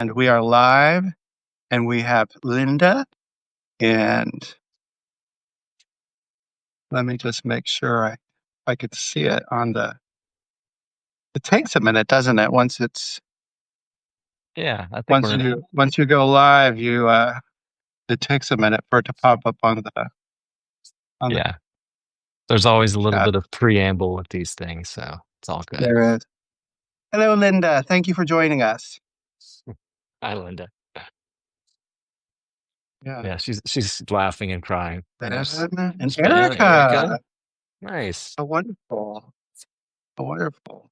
And we are live, and we have Linda. And let me just make sure I could see it on the. It takes a minute, doesn't it? Yeah, I think we're Once you go live, it takes a minute for it to pop up on the yeah. There's always a little chat. bit of preamble with these things, so it's all good. There is. Hello, Linda. Thank you for joining us. Hi, Linda. Yeah. Yeah, she's laughing and crying. And There's Ben, Erica. Erica. Nice. So wonderful. So wonderful.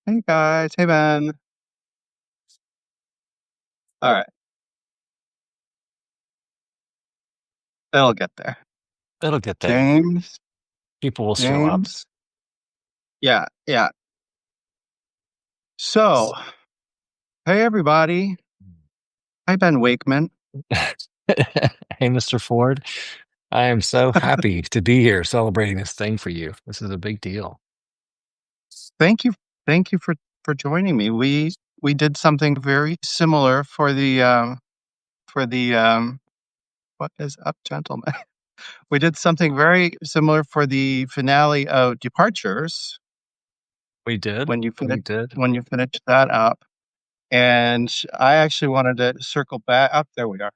Hey guys. Hey Ben. All right. It'll get there. It'll get there. James. People will show up. James. Yeah. Yeah. So, hey everybody. Hi Ben Wakeman. Hey, Mr. Ford. I am so happy to be here celebrating this thing for you. This is a big deal. Thank you. Thank you for joining me. We did something very similar for the what is up, gentlemen? We did something very similar for the finale of Departures We did. when We did. you finished that up. And I actually wanted to circle back up. There we are.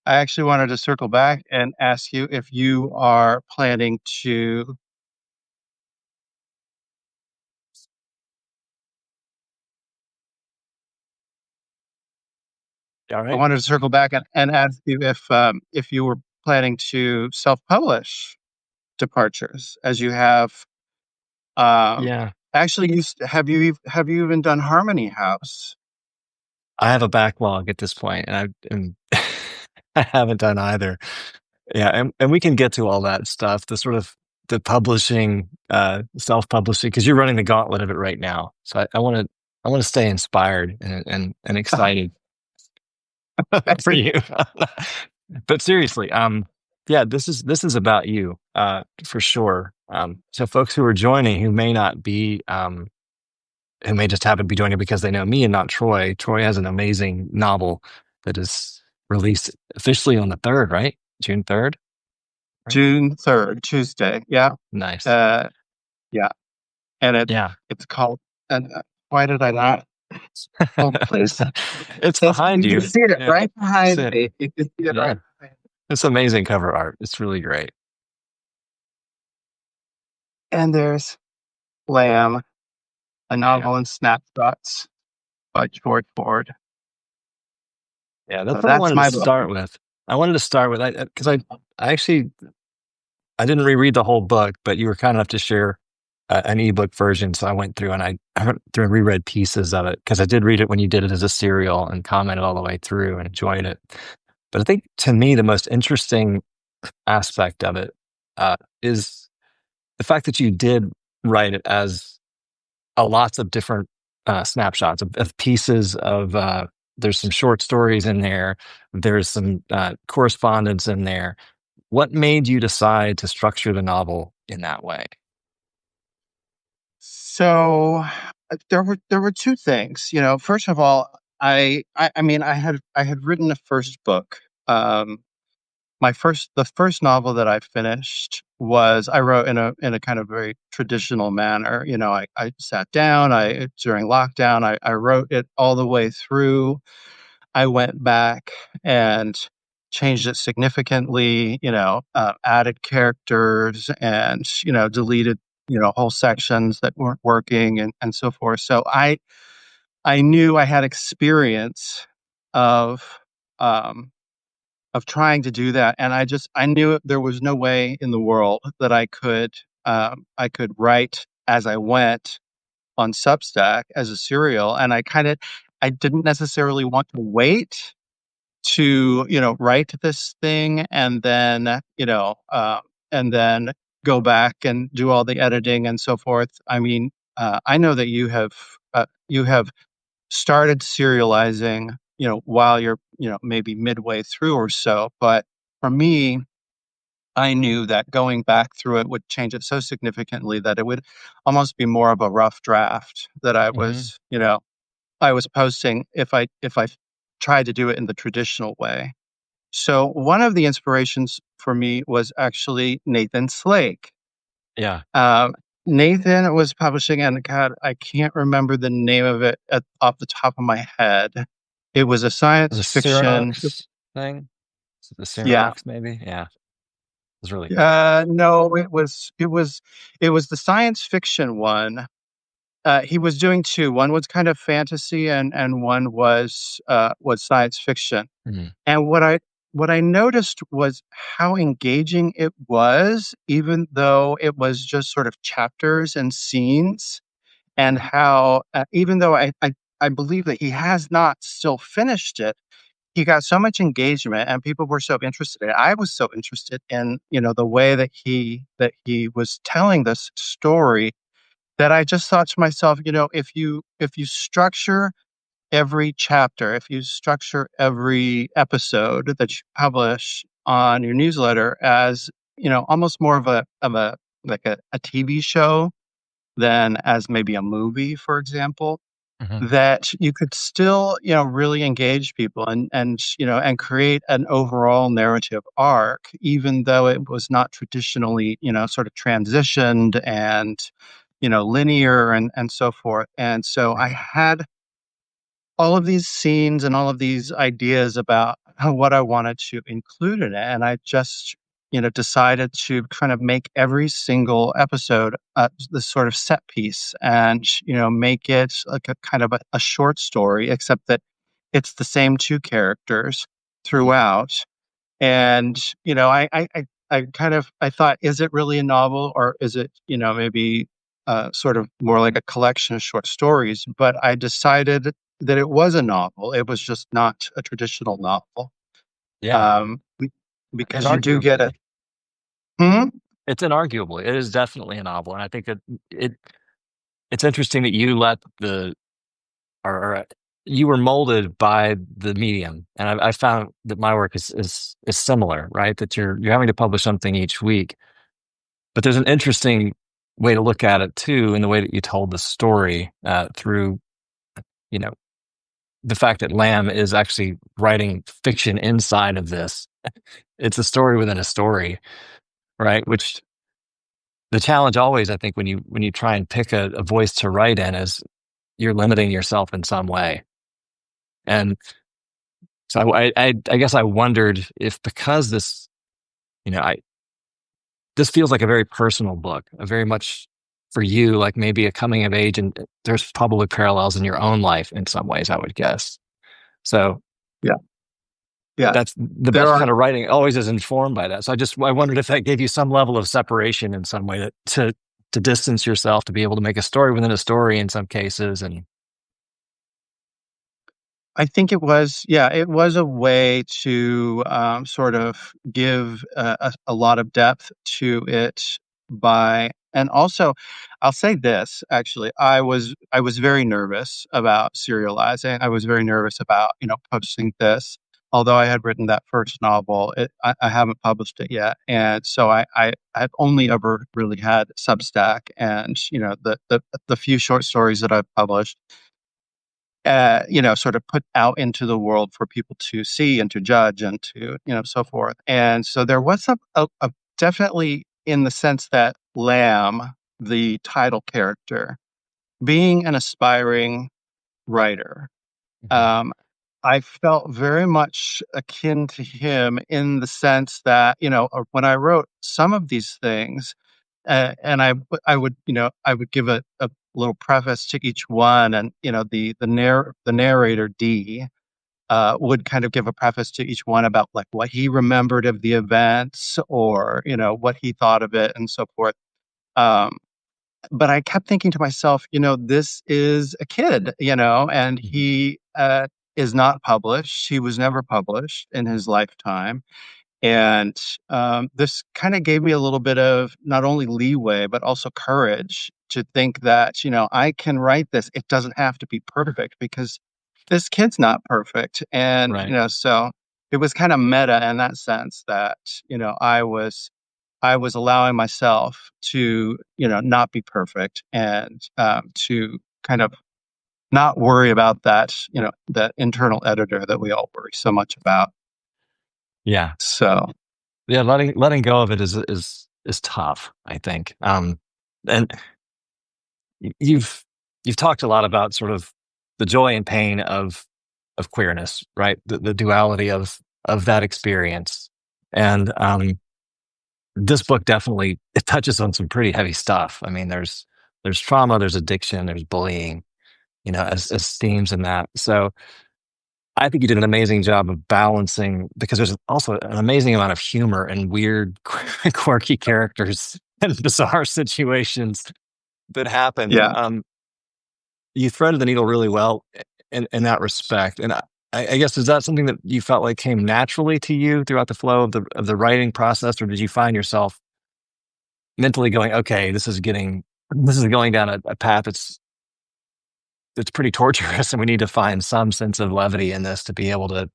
I actually wanted to circle back and ask you if you are planning to. All I right. wanted to circle back and ask you if you were planning to self-publish Departures, as you have. Um, Yeah. Actually, have you even done Harmony House? I have a backlog at this point, and I haven't done either. Yeah, and we can get to all that stuff, the sort of the publishing, self-publishing, because you're running the gauntlet of it right now. So I want to stay inspired and excited for you. But seriously, yeah, this is about you, for sure. So folks who are joining who may not be who may just happen to be joining because they know me and not Troy. Troy has an amazing novel that is released officially on the 3rd, right? June 3rd, right? June 3rd, Tuesday. Yeah, Nice. uh, yeah, and Yeah. it's called. And why did I not? Oh, please. It's behind You can you. see it Yeah. right See behind it. me. You can see it Yeah. right behind me. It's amazing cover art. It's really great. And there's Lamb, a Yeah. novel in snapshots by George Ford. Yeah. That's So what I that's wanted to my book. start with. I wanted to start with, because I actually, I didn't reread the whole book, but you were kind enough to share an ebook version. So I went through and I went through and reread pieces of it because I did read it when you did it as a serial and commented all the way through and enjoyed it. But I think to me, the most interesting aspect of it is the fact that you did write it as lots of different snapshots of pieces of. There's some short stories in there. There's some correspondence in there. What made you decide to structure the novel in that way? So there were two things. First of all, I mean, I had written a first book. Um, the first novel that I finished was I wrote in a kind of very traditional manner. I sat down, I during lockdown, I wrote it all the way through. I went back and changed it significantly, added characters and, deleted, whole sections that weren't working and so forth. So I knew I had experience of um, of trying to do that, and I knew there was no way in the world that I could write as I went on Substack as a serial, and I didn't necessarily want to wait to write this thing and then and then go back and do all the editing and so forth. I mean, I know that you have started serializing, while you're maybe midway through or so, but for me, I knew that going back through it would change it so significantly that it would almost be more of a rough draft that Hmm. I was posting if I tried to do it in the traditional way. So one of the inspirations for me was actually Nathan Slake. Yeah. Um, Nathan was publishing, and God, I can't remember the name of it off the top of my head. It was a The science fiction. Cyradox thing? Is it the Yeah. Cyradox maybe? Yeah. It was really good. No, it was the science fiction one. He was doing two. One was kind of fantasy, and one was science fiction. Mhm. And what I noticed was how engaging it was, even though it was just sort of chapters and scenes, and how even though I believe that he has not still finished it, he got so much engagement and people were so interested in it. I was so interested in, the way that he was telling this story that I just thought to myself, if you structure every chapter, if you structure every episode that you publish on your newsletter as, almost more of a like a TV show than as maybe a movie, for example, Mhm. that you could still, really engage people and create an overall narrative arc, even though it was not traditionally, sort of transitioned and, linear and so forth. And so I had all of these scenes and all of these ideas about what I wanted to include in it, and I just, decided to kind of make every single episode, this sort of set piece and, make it like a kind of a short story, except that it's the same 2 characters throughout, and, I kind of I thought, "Is it really a novel or is it, maybe, sort of more like a collection of short stories?" But I decided that it was a novel. It was just not a traditional novel. Yeah. Um, be because you do get a Inarguably. Mhm. It's inarguable. It is definitely a novel, and I think that it it's interesting that you let the or you were molded by the medium, and I found that my work is similar, right? That you're having to publish something each week, but there's an interesting way to look at it too, in the way that you told the story through you know the fact that Lamb is actually writing fiction inside of this. It's a story within a story, right? Which the challenge always, I think, when you try and pick a voice to write in is you're limiting yourself in some way. And so I guess I wondered if because this, I this feels like a very personal book, a very much for you, like maybe a coming of age, and there's probably parallels in your own life in some ways, I would guess. So Yeah, yeah. that's the There best are kind of writing always is informed by that. So I wondered if that gave you some level of separation in some way to distance yourself to be able to make a story within a story in some cases. And I think it was a way to, sort of give a lot of depth to it by and also, I'll say this, actually, I was very nervous about serializing. I was very nervous about, publishing this. Although I had written that first novel, I haven't published it yet, and so I've only ever really had Substack and, the few short stories that I've published sort of put out into the world for people to see and to judge and to, so forth. And so there was a definitely in the sense that Lamb, the title character, being an aspiring writer, Mhm. um, I felt very much akin to him in the sense that, when I wrote some of these things, and I would, I would give a little preface to each one, and, the narrator, D, would kind of give a preface to each one about, like, what he remembered of the events or, what he thought of it and so forth. Um, but I kept thinking to myself, this is a kid, and Mhm. he, is not published. He was never published in his lifetime. And, this kinda gave me a little bit of not only leeway, but also courage to think that, I can write this. It doesn't have to be perfect because this kid's not perfect. And, Right. so it was kinda meta in that sense that, I was I was allowing myself to, not be perfect and to kind of not worry about that, that internal editor that we all worry so much about. Yeah. So, Yeah, letting go of it is tough, I think. And you've talked a lot about sort of the joy and pain of queerness, right? The duality of that experience. And this book definitely it touches on some pretty heavy stuff. I mean, there's trauma, there's addiction, there's bullying, as themes in that. So I think you did an amazing job of balancing because there's also an amazing amount of humor and weird, quirky characters and bizarre situations that happen. yeah. You threaded the needle really well in that respect. And I guess is that something that you felt like came naturally to you throughout the flow of the writing process, or did you find yourself mentally going, okay, this is going down a path that's pretty torturous, and we need to find some sense of levity in this to be able to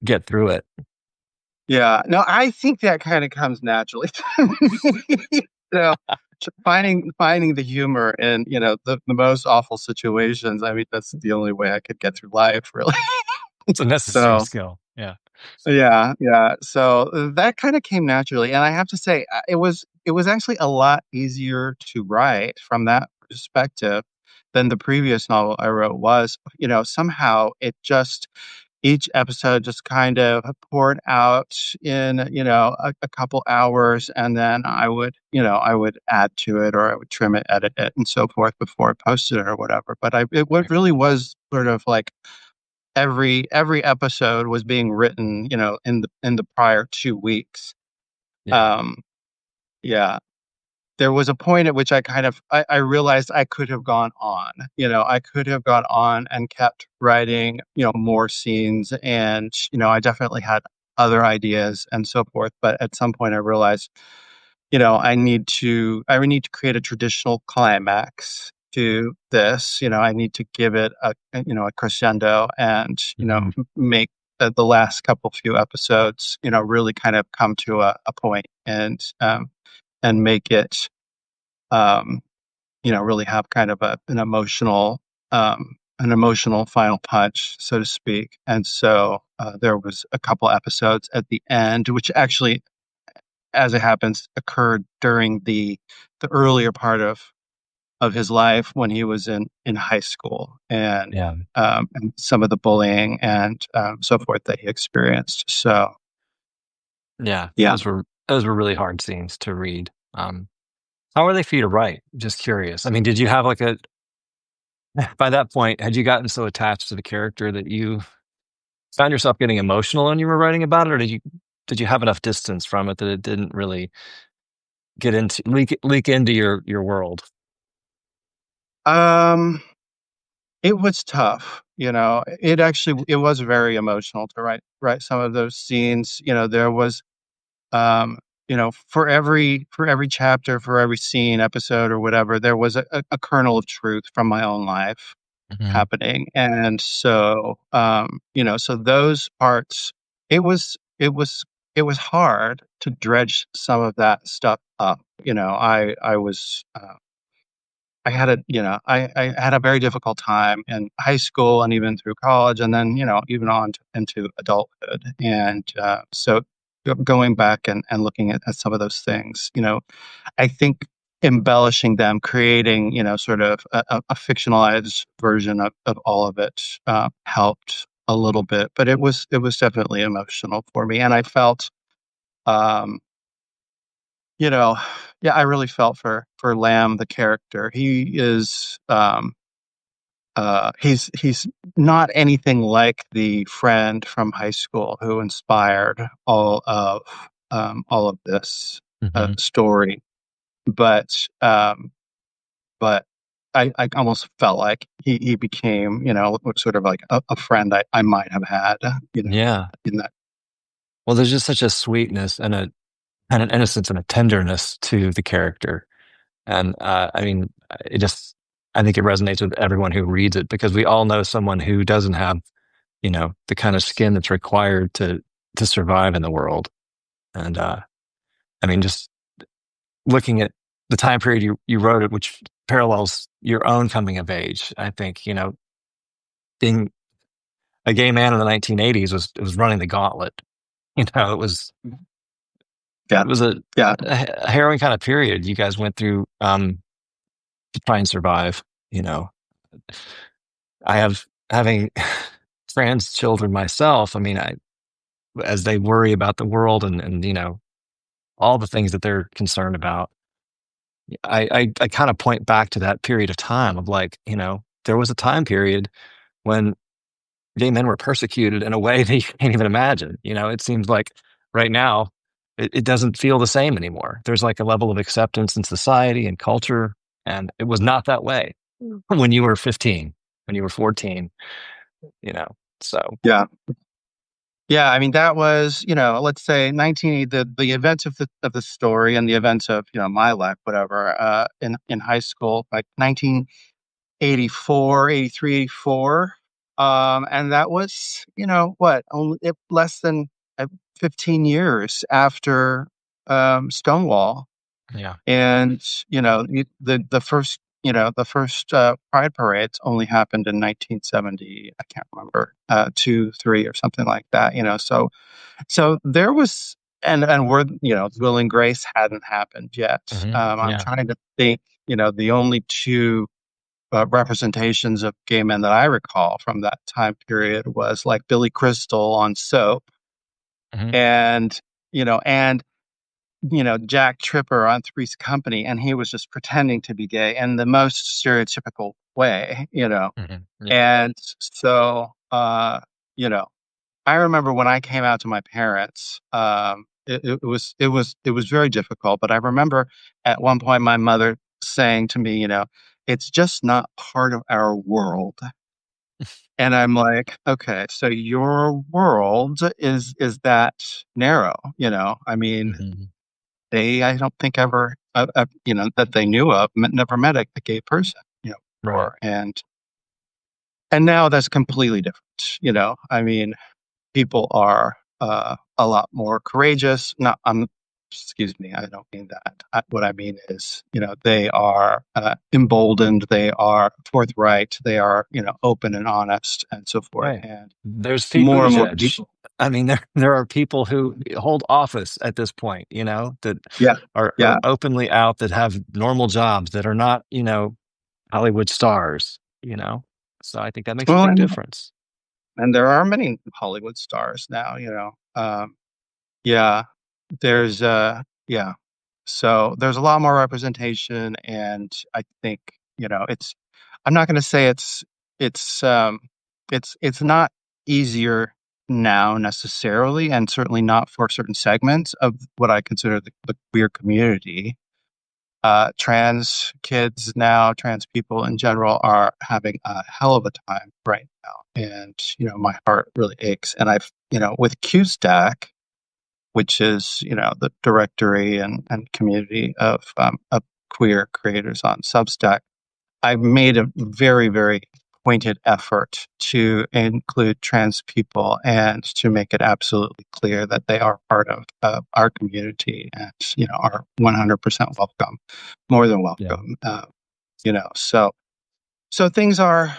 get through it. Yeah. No, I think that kind of comes naturally. You know, finding the humor in, the most awful situations. I mean, that's the only way I could get through life, really. It's a necessary So, skill. Yeah. yeah, yeah. So that kind of came naturally, and I have to say, it was actually a lot easier to write from that perspective than the previous novel I wrote was. Somehow it just each episode just kind of poured out in a couple hours, and then I would add to it, or I would trim it, edit it, and so forth before I posted it or whatever. But what Right. really was sort of like every episode was being written, in the prior 2 weeks. Yeah. Um, yeah, there was a point at which I realized I could have gone on. I could have gone on and kept writing, more scenes, and I definitely had other ideas and so forth. But at some point, I realized, I need to create a traditional climax to this. I need to give it a crescendo, and Mhm. make the last couple few episodes, really kind of come to a point, and make it, um, really have kind of an emotional final punch, so to speak. And so there was a couple episodes at the end, which actually, as it happens, occurred during the earlier part of his life when he was in high school, Yeah. and some of the bullying and so forth that he experienced. So Yeah. yeah. Those were really hard scenes to read. How are they for you to write? Just curious. I mean, did you have like a by that point, had you gotten so attached to the character that you found yourself getting emotional when you were writing about it, or did you have enough distance from it that it didn't really get into leak into your world? Um, it was tough. It was very emotional to write some of those scenes. There was, for every chapter, for every scene, episode, or whatever, there was a kernel of truth from my own life Mhm. happening. And so, so those parts, it was hard to dredge some of that stuff up. I had a very difficult time in high school and even through college, and then, even into adulthood. And so going back and looking at some of those things, I think embellishing them, creating, sort of a fictionalized version of all of it, helped a little bit. But it was definitely emotional for me, and I felt, um, you know, yeah, I really felt for Lamb, the character. He's not anything like the friend from high school who inspired all of this Mhm. story, but but I almost felt like he became, sort of like a friend I might have had, Yeah. in that. Well, there's just such a sweetness and an innocence and a tenderness to the character. And, I mean, it just I think it resonates with everyone who reads it because we all know someone who doesn't have, the kind of skin that's required to survive in the world. And, I mean, just looking at the time period you wrote it, which parallels your own coming of age, I think, being a gay man in the 1980s was running the gauntlet. It was Yeah, it was yeah, a harrowing kind of period you guys went through to try and survive. You know, I have having trans children myself. I mean, I as they worry about the world and all the things that they're concerned about. I kind of point back to that period of time of like, there was a time period when gay men were persecuted in a way that you can't even imagine. It seems like right now it doesn't feel the same anymore. There's like a level of acceptance in society and culture, and it was not that way when you were 15, when you were 14, you know. So yeah. Yeah, I mean that was, let's say 1980, the events of the story and the events of, my life, whatever, in high school, like 1984, 83, 84. And that was, what, only less than 15 years after Stonewall. yeah. And, the first Pride parades only happened in 1970. I can't remember, 2, 3 or something like that, so there was, and we're, Will and Grace hadn't happened yet. I'm Yeah. trying to think, the only two representations of gay men that I recall from that time period was like Billy Crystal on Soap, hmm and and Jack Tripper on Three's Company, and he was just pretending to be gay in the most stereotypical way. Yeah. And so, you know, I remember when I came out to my parents, it was very difficult. But I remember at one point my mother saying to me, it's just not part of our world. And I'm like, okay, so your world is that narrow, I mean, hmm I don't think ever, that they knew of, never met a gay person, Right. before, and now that's completely different. I mean, people are a lot more courageous. Not, excuse me, I don't mean that. What I mean is, they are emboldened, they are forthright, they are, open and honest, and so forth. Right. And There's Pete more and more Buttigieg. people, I mean, there are people who hold office at this point, that yeah, are yeah. openly out, that have normal jobs, that are not, Hollywood stars, So I think that makes a Well, big difference. and there are many Hollywood stars now. Yeah, there's yeah. So there's a lot more representation, and I think, it's I'm not going to say it's um it's not easier now necessarily, and certainly not for certain segments of what I consider the queer community. Trans kids now, trans people in general, are having a hell of a time right now, and my heart really aches. And I've, with QStack, which is, the directory and community of queer creators on Substack, I've made a very, very pointed effort to include trans people and to make it absolutely clear that they are part of our community, and are 100% welcome, more than Yeah. welcome. So things are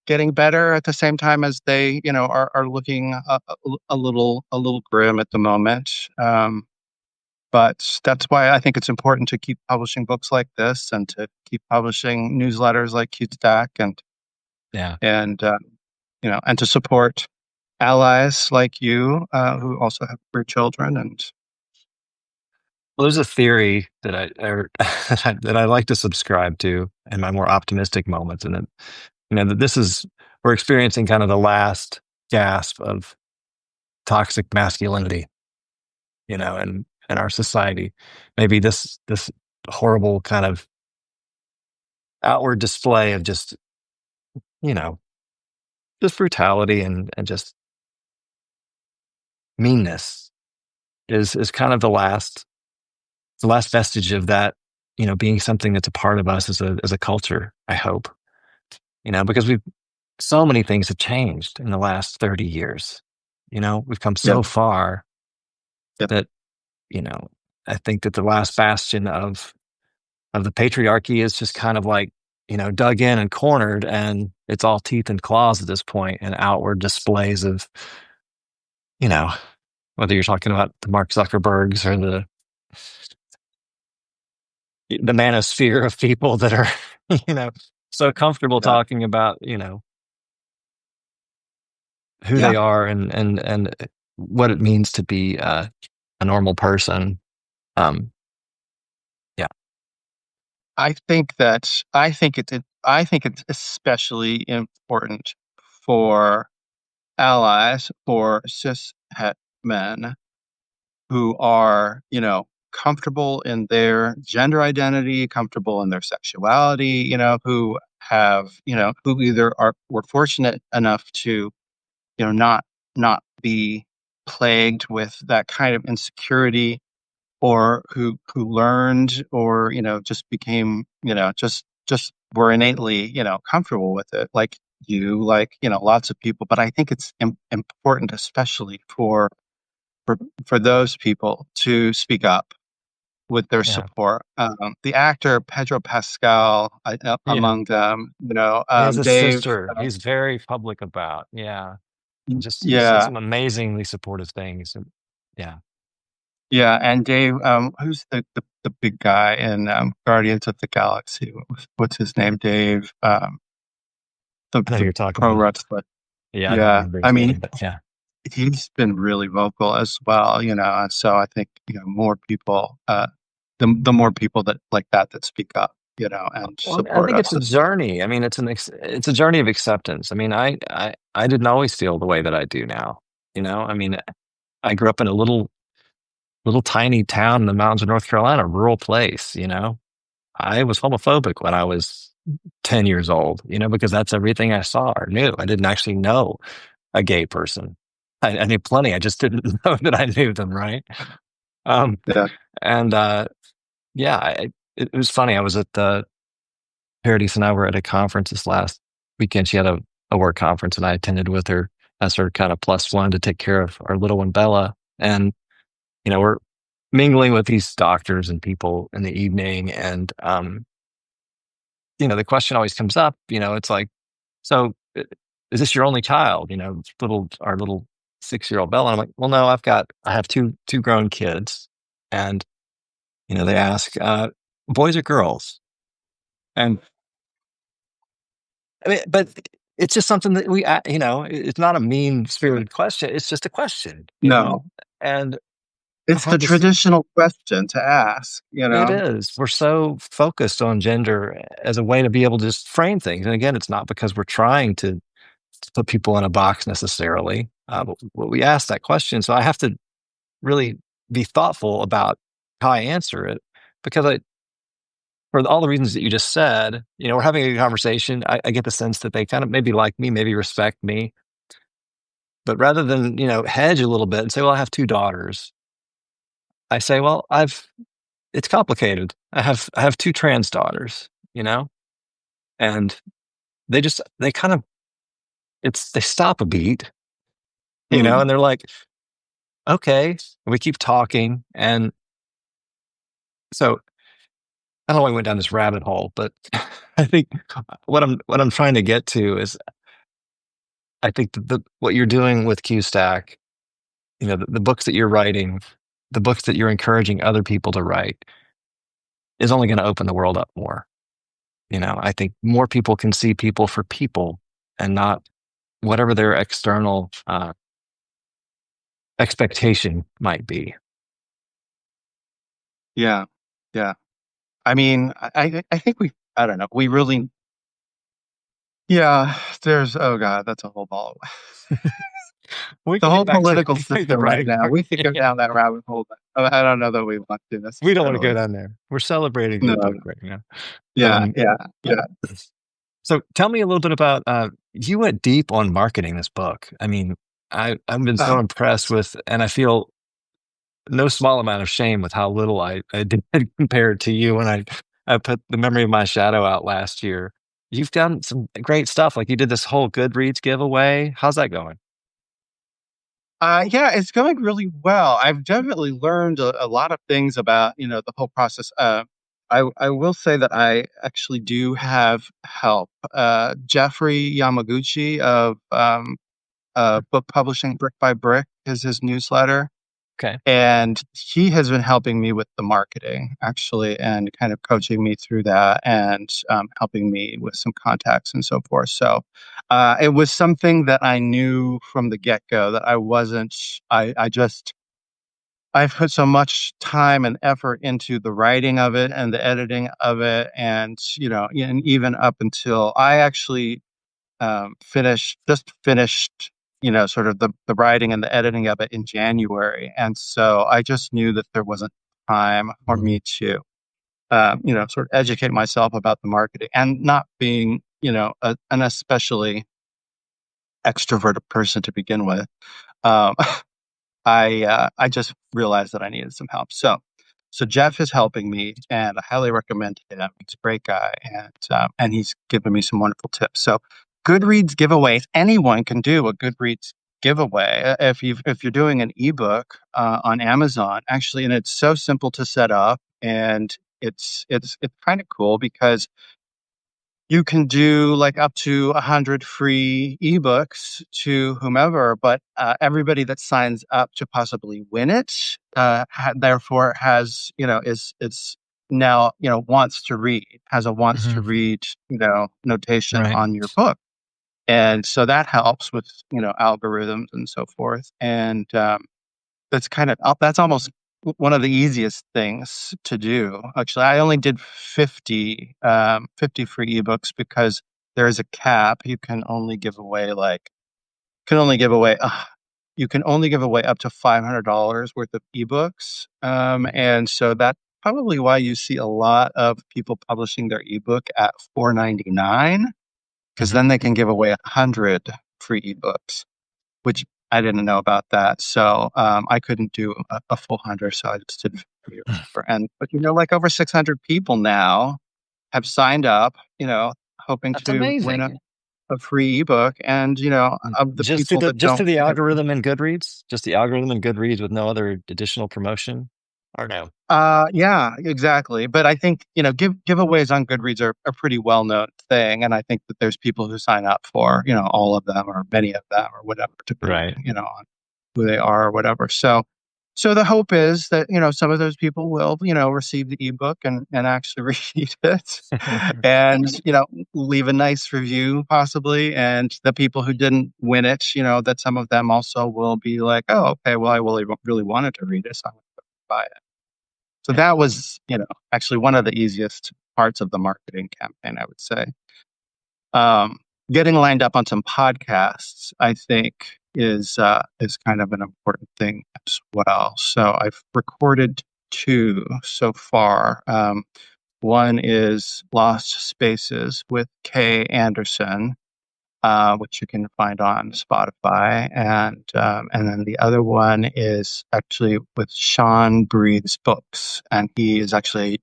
getting better at the same time as they, are looking a little grim at the moment. But that's why I think it's important to keep publishing books like this, and to keep publishing newsletters like Cute Stack, Yeah. and to support allies like you, who also have queer children. And Well, there's a theory that that I like to subscribe to in my more optimistic moments, and that that we're experiencing kind of the last gasp of toxic masculinity, in our society. Maybe this horrible kind of outward display of you know, just brutality and just meanness is kind of the last vestige of that, being something that's a part of us as a culture, I hope. Because so many things have changed in the last 30 years. We've come yeah, so far yeah, that, you know, I think that the last bastion of the patriarchy is just kind of like, dug in and cornered, and it's all teeth and claws at this point, and outward displays of, you know, whether you're talking about the Mark Zuckerbergs or the manosphere of people that are, you know, so comfortable Yeah. talking about, who Yeah. they are and what it means to be a normal person. Um, yeah, I think it's especially important for allies, for cis het men who are, comfortable in their gender identity, comfortable in their sexuality, who have, who either are were fortunate enough to, not be plagued with that kind of insecurity, or who learned, or just became, just were innately, comfortable with it, like you, like, lots of people. But I think it's important, especially for for those people, to speak up with their yeah, support. The actor Pedro Pascal, yeah. among them, He has a Dave. sister. He's very public about. Yeah, just he said Yeah, some amazingly supportive things. And yeah, yeah, and Dave. Who's the big guy in Guardians of the Galaxy? What's his name? Dave. I know who The you're talking pro about. wrestler. Yeah, I don't Yeah, remember I his mean, name, but yeah. he's been really vocal as well. And so I think, more people, the more people that like that speak up, and Well, I support think us. it's a journey. I mean, it's a journey of acceptance. I mean, I didn't always feel the way that I do now. I mean, I grew up in a little tiny town in the mountains of North Carolina, rural place. I was homophobic when I was 10 years old. Because that's everything I saw or knew. I didn't actually know a gay person. I knew plenty. I just didn't know that I knew them, right? Um, Yeah. and yeah, it was funny. I was at the Paradise and I were at a conference this last weekend. She had a work conference, and I attended with her as her kind of plus one to take care of our little one, Bella. And, we're mingling with these doctors and people in the evening. And, the question always comes up, it's like, so is this your only child? Our little 6-year-old Bella. And I'm like, well, no, I have two grown kids. And, they ask, boys or girls? And I mean, but it's just something that it's not a mean-spirited question, it's just a question. No, And I've it's the had this traditional question to ask. it is. We're so focused on gender as a way to be able to just frame things, and again, it's not because we're trying to put people in a box necessarily, but we ask that question, so I have to really be thoughtful about how I answer it because for all the reasons that you just said, we're having a conversation. I get the sense that they kind of maybe like me, maybe respect me. But rather than, hedge a little bit and say, well, I have two daughters, I say, well, it's complicated. I have two trans daughters, and they kind of, they stop a beat, Hmm. and they're like, okay, and we keep talking. And so I don't know why we went down this rabbit hole, but I think what I'm trying to get to is I think what you're doing with Q Stack, the books that you're writing, the books that you're encouraging other people to write is only going to open the world up more. I think more people can see people for people and not whatever their external expectation might be. Yeah, yeah. I mean, I think I don't know. We really, yeah. There's, oh God, that's a whole ball. We The can get whole back to political the system right writing now. part. We could go Yeah. down that rabbit hole, but I don't know that we want to We don't want to go necessarily. down there. We're celebrating No, the book no. right now. Yeah, Um, yeah, yeah. so tell me a little bit about you went deep on marketing this book. I mean, I've been so Oh, impressed with, and I feel no small amount of shame with how little I did compared to you when I put The Memory of My Shadow out last year. You've done some great stuff. Like you did this whole Goodreads giveaway. How's that going? Yeah, it's going really well. I've definitely learned a lot of things about, the whole process. I will say that I actually do have help. Jeffrey Yamaguchi of Book Publishing Brick by Brick is his newsletter. Okay. And he has been helping me with the marketing, actually, and kind of coaching me through that and helping me with some contacts and so forth. So it was something that I knew from the get go that I wasn't, I just, I've put so much time and effort into the writing of it and the editing of it. And, and even up until I actually just finished, sort of the writing and the editing of it in January. And so I just knew that there wasn't time for Mhm. me to, sort of educate myself about the marketing and not being, an especially extroverted person to begin with. Um, I just realized that I needed some help. So Jeff is helping me, and I highly recommend him. He's a great guy, and he's given me some wonderful tips. So Goodreads giveaways, anyone can do a Goodreads giveaway if you're doing an ebook on Amazon, actually, and it's so simple to set up, and it's kind of cool because you can do like up to 100 free ebooks to whomever, but everybody that signs up to possibly win it, therefore has, is now, wants to read, has a wants to Mhm. read, notation Right. on your book. And so that helps with, algorithms and so forth. And that's almost one of the easiest things to do. Actually, I only did 50 free ebooks because there is a cap. Can only give away, you can only give away up to $500 worth of ebooks. And so that's probably why you see a lot of people publishing their ebook at 4.99, because Mhm. then they can give away 100 free ebooks, which I didn't know about that. So I couldn't do a full 100, so I just did 50 or whatever. But like over 600 people now have signed up, hoping That's to win amazing. a free ebook. And of the Just through people the that just don't through the get algorithm and Goodreads? Just the algorithm and Goodreads with no other additional promotion? Or no? Yeah, exactly. But I think, giveaways on Goodreads are a pretty well-known thing. And I think that there's people who sign up for, all of them or many of them or whatever, depending, Right. on who they are or whatever. So the hope is that, some of those people will, receive the ebook and actually read it and, leave a nice review possibly. And the people who didn't win it, that some of them also will be like, oh, okay, well, I really wanted to read it, so I'm going to buy it. So Yeah. that was, actually one of the easiest parts of the marketing campaign, I would say. Um, Getting lined up on some podcasts, I think, is kind of an important thing as well. So I've recorded two so far. One is Lost Spaces with Kay Anderson, which you can find on Spotify, and then the other one is actually with Sean Breathes Books, and he is actually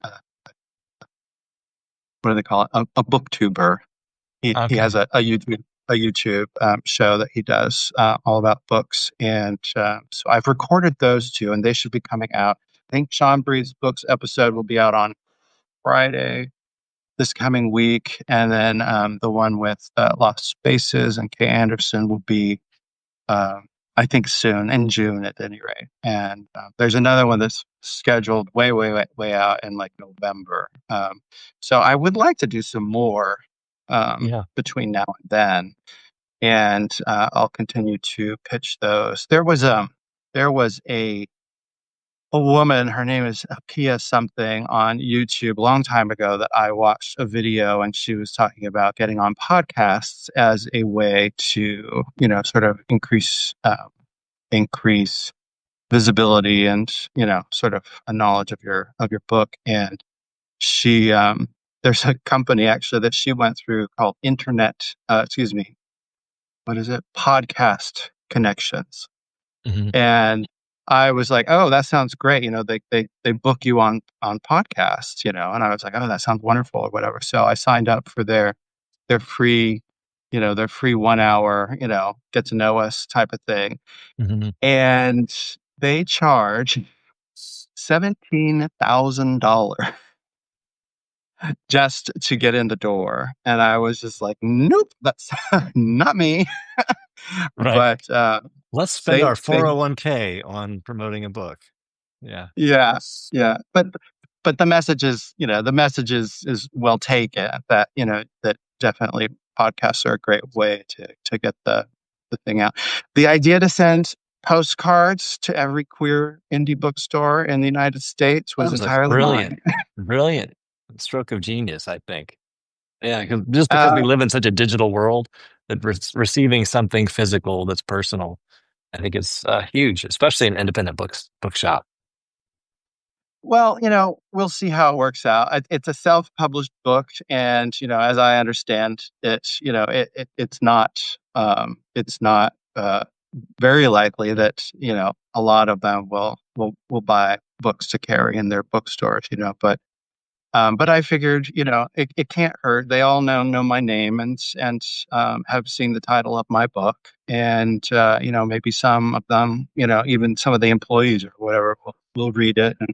what do they call it? A booktuber. He Okay. has a YouTube show that he does all about books, and so I've recorded those two, and they should be coming out. I think Sean Breathes Books episode will be out on Friday this coming week, and then the one with Lost Spaces and Kay Anderson will be, I think, soon in June at any rate. And there's another one that's scheduled way, way, way, way out in like November. So I would like to do some more Yeah. between now and then, and I'll continue to pitch those. There was a woman, her name is Pia something, on YouTube a long time ago that I watched a video, and she was talking about getting on podcasts as a way to, sort of increase visibility and, sort of a knowledge of your book. And she there's a company actually that she went through called excuse me, what is it? Podcast Connections. Mhm. And I was like, "Oh, that sounds great." They book you on podcasts, and I was like, "Oh, that sounds wonderful," or whatever. So I signed up for their free. their free 1 hour, get to know us type of thing. Hmm. And they charge $17,000 just to get in the door. And I was just like, nope, that's not me. Right. But Let's spend they our they 401k on promoting a book. Yeah. yeah, yeah. But the message is well taken, that, that definitely podcasts are a great way to get the thing out. The idea to send postcards to every queer indie bookstore in the United States That was was a entirely brilliant, mine. brilliant stroke of genius, I think. Yeah, just because we Uh, live in such a digital world, that receiving something physical that's personal, I think it's huge, especially an independent bookshop. well, we'll see how it works out. It's a self-published book, and as I understand it, it's not very likely that a lot of them will buy books to carry in their bookstores. But I figured, it can't hurt. They all know my name, and have seen the title of my book, and maybe some of them, even some of the employees or whatever, will read it and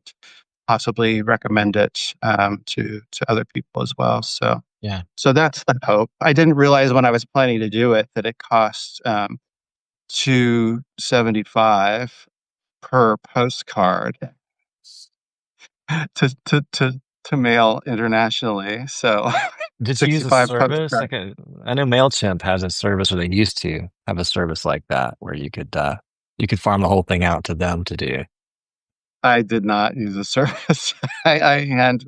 possibly recommend it, to other people as well. Yeah. So that's the hope. I didn't realize when I was planning to do it that it costs, 275 per postcard to mail internationally. So Did you use a 65 service postcards. like I know Mailchimp has a service, or they used to have a service like that where you could farm the whole thing out to them to do. I did not use a service. I hand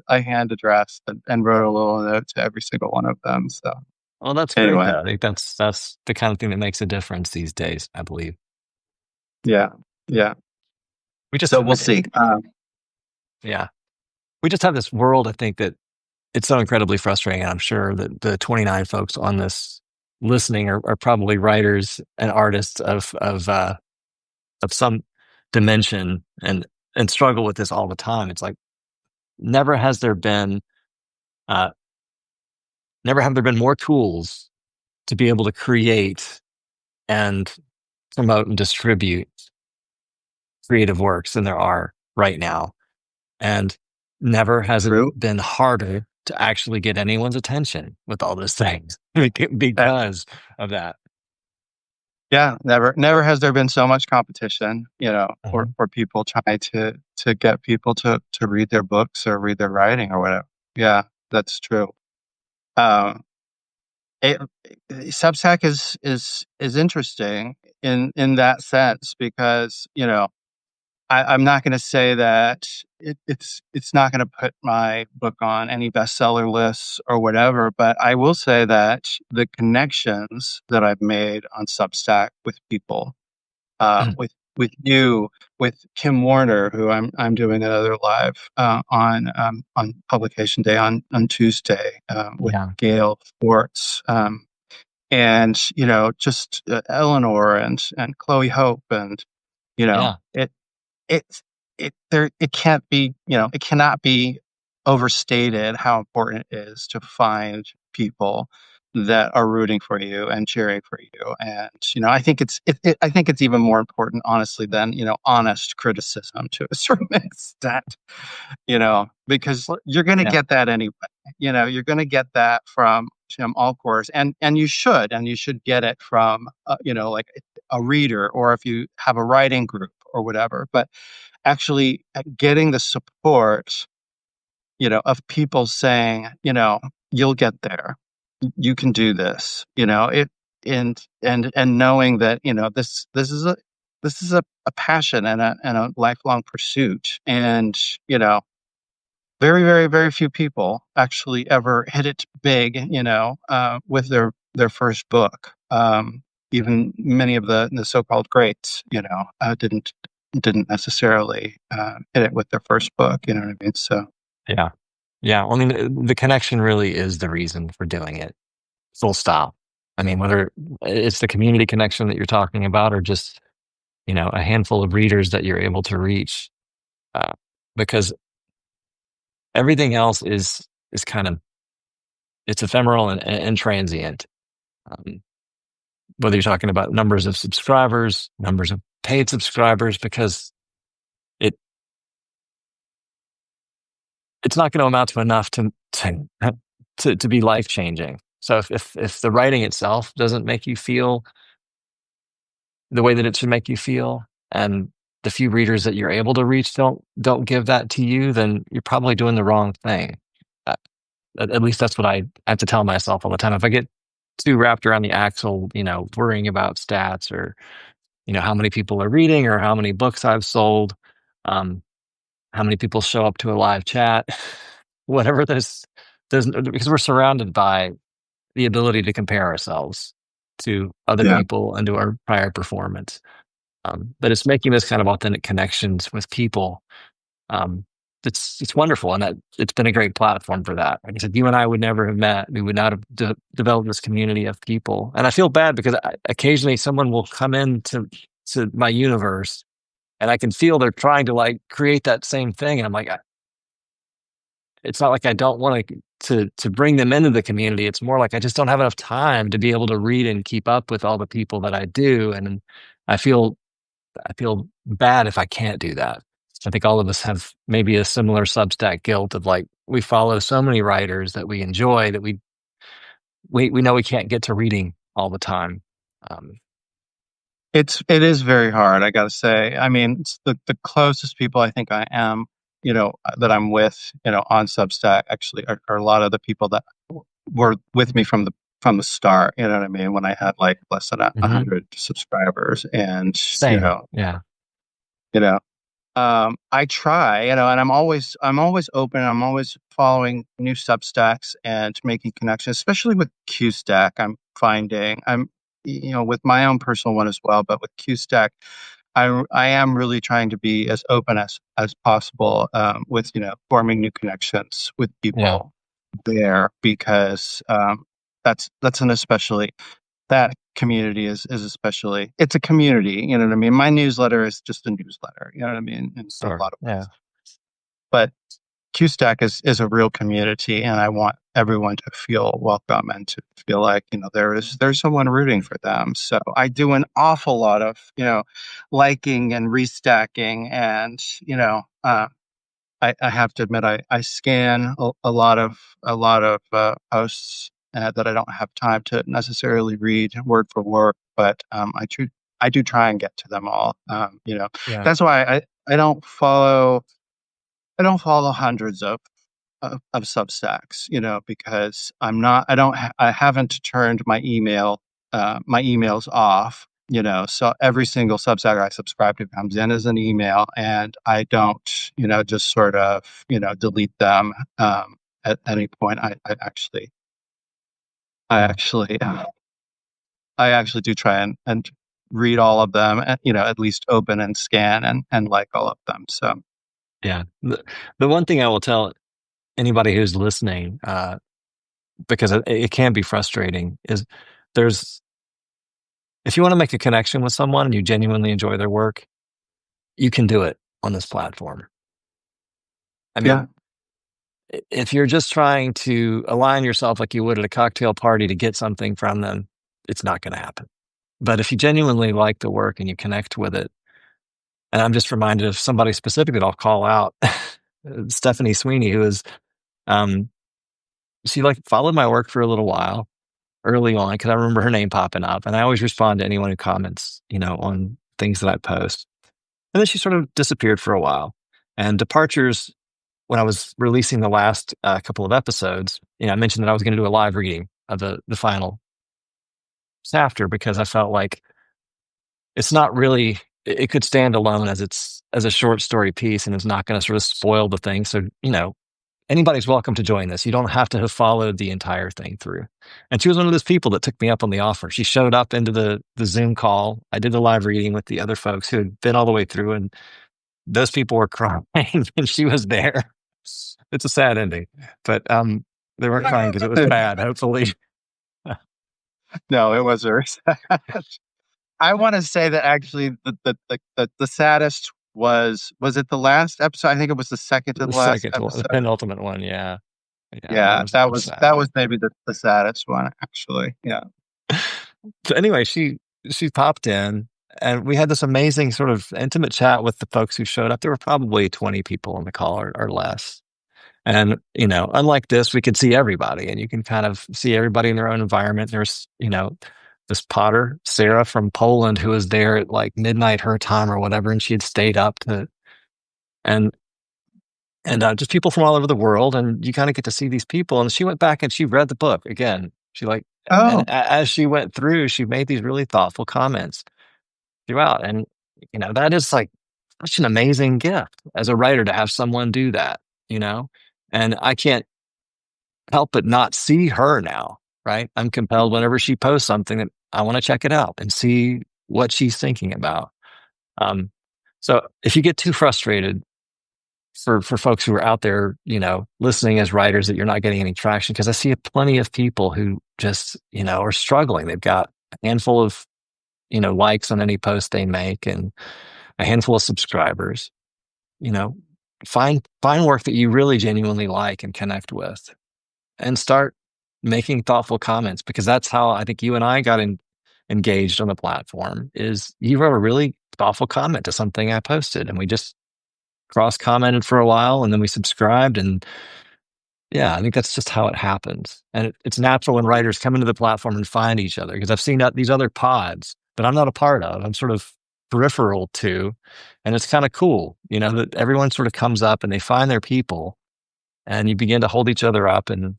addressed and wrote a little note to every single one of them. So Well, that's great anyway, though. I think that's the kind of thing that makes a difference these days, I believe. yeah, yeah. We just So we'll see. yeah. We just have this world, I think, that it's so incredibly frustrating. And I'm sure that the 29 folks on this listening are probably writers and artists of some dimension, and struggle with this all the time. It's like never has there been uh, never have there been more tools to be able to create and promote and distribute creative works than there are right now. And never has it True. been harder to actually get anyone's attention with all those things Uh, because of that. yeah, never has there been so much competition, Mhm. for people trying to get people to read their books or read their writing or whatever. Yeah, that's true. Um, it, Substack is interesting in that sense because I'm not going to say that it's not going to put my book on any bestseller lists or whatever, but I will say that the connections that I've made on Substack with people, with you, with Kim Warner, who I'm doing another live, on publication day on Tuesday, with Yeah. Gail Schwartz, and just Eleanor and Chloe Hope, and Yeah. it it can't be, it cannot be overstated how important it is to find people that are rooting for you and cheering for you. And I think it's even more important, honestly, than honest criticism to a certain extent. Because Well, you're going to yeah. get that anyway. You're going to get that from all corners, and you should get it from, like a reader, or if you have a writing group or whatever. But actually, getting the support, of people saying, you'll get there, you can do this, and knowing that, this is a passion and a lifelong pursuit. And very, very, very few people actually ever hit it big, with their first book. Even many of the so-called greats, didn't necessarily hit it with their first book. You know what I mean? So Yeah. Yeah. Well, I mean, the connection really is the reason for doing it. Full stop. I mean, whether it's the community connection that you're talking about, or just, a handful of readers that you're able to reach, uh, because everything else is kind of, it's ephemeral and transient. Um, whether you're talking about numbers of subscribers, numbers of paid subscribers, because it it's not going to amount to enough to be life changing. So if the writing itself doesn't make you feel the way that it should make you feel, and the few readers that you're able to reach don't give that to you, then you're probably doing the wrong thing. Uh, at least that's what I have to tell myself all the time. If I get too wrapped around the axle, worrying about stats or how many people are reading or how many books I've sold, um, how many people show up to a live chat, whatever there's because we're surrounded by the ability to compare ourselves to other Yeah. people and to our prior performance. But it's making this kind of authentic connections with people. Um, it's wonderful, and that it's been a great platform for that. Like I said, you and I would never have met. We would not have developed this community of people. And I feel bad because occasionally someone will come into my universe, and I can feel they're trying to like create that same thing. And I'm like, it's not like I don't want to bring them into the community. It's more like I just don't have enough time to be able to read and keep up with all the people that I do. And I feel I feel bad if I can't do that. I think all of us have maybe a similar Substack guilt of like we follow so many writers that we enjoy that we know we can't get to reading all the time. Um, It is very hard, I gotta say. I mean, it's the closest people I think I am, that I'm with, on Substack actually are a lot of the people that were with me from the start. You know what I mean? When I had like less than a mhm. hundred subscribers, and Same, yeah, you know, I try, and I'm always open. I'm always following new Substacks and making connections, especially with QStack. With my own personal one as well, but with QStack, I am really trying to be as open as possible, with forming new connections with yeah, people there, because that's an especially that community is especially, it's a community, you know what I mean? My newsletter is just a newsletter, you know what I mean, in a sure, lot of yeah, ways. But QStack is a real community, and I want everyone to feel welcome and to feel like, there's someone rooting for them. So I do an awful lot of, liking and restacking, and I have to admit, I scan a lot of posts that I don't have time to necessarily read word for word, but I do try and get to them all. yeah, That's why I don't follow hundreds of Substacks, because I haven't turned my emails off, so every single Substack I subscribe to comes in as an email, and I don't, just sort of, delete them, at any point. I actually, I actually do try and read all of them, and, at least open and scan and like all of them. So yeah. The one thing I will tell anybody who's listening, because it can be frustrating, is there's if you want to make a connection with someone and you genuinely enjoy their work, you can do it on this platform. I yeah, mean, if you're just trying to align yourself like you would at a cocktail party to get something from them, it's not going to happen. But if you genuinely like the work and you connect with it, and I'm just reminded of somebody specific that I'll call out, Stephanie Sweeney, who is, um, she like followed my work for a little while early on because I remember her name popping up, and I always respond to anyone who comments, on things that I post. And then she sort of disappeared for a while. And Departures, when I was releasing the last couple of episodes, I mentioned that I was going to do a live reading of the final chapter because I felt like it's not really it could stand alone as a short story piece, and it's not going to sort of spoil the thing. So anybody's welcome to join this. You don't have to have followed the entire thing through. And she was one of those people that took me up on the offer. She showed up into the Zoom call. I did the live reading with the other folks who had been all the way through, and those people were crying, and she was there. It's a sad ending, but they weren't crying because it was bad. Hopefully, no, it was very sad. I want to say that actually the saddest was it the last episode? I think it was the second to the the last second one, the episode. penultimate one, yeah, yeah, that Yeah, was that was sad. that was maybe the saddest one, actually. Yeah. So anyway, she popped in and we had this amazing sort of intimate chat with the folks who showed up. There were probably 20 people on the call or less. And, unlike this, we could see everybody and you can kind of see everybody in their own environment. There's, this Potter, Sarah from Poland, who was there at like midnight her time or whatever, and she had stayed up and just people from all over the world, and you kind of get to see these people. And she went back and she read the book again. And Oh, as she went through, she made these really thoughtful comments throughout. And that is like such an amazing gift as a writer to have someone do that. You know, and I can't help but not see her now. Right? I'm compelled whenever she posts something that I want to check it out and see what she's thinking about. Um, so if you get too frustrated for folks who are out there, listening as writers that you're not getting any traction, because I see plenty of people who just, are struggling. They've got a handful of, likes on any post they make and a handful of subscribers, you know, find work that you really genuinely like and connect with and start making thoughtful comments, because that's how I think you and I got engaged on the platform. Is you wrote a really thoughtful comment to something I posted and we just cross commented for a while and then we subscribed. And yeah, I think that's just how it happens. And it's natural when writers come into the platform and find each other, because I've seen these other pods that I'm not a part of. I'm sort of peripheral to. And it's kind of cool, that everyone sort of comes up and they find their people and you begin to hold each other up and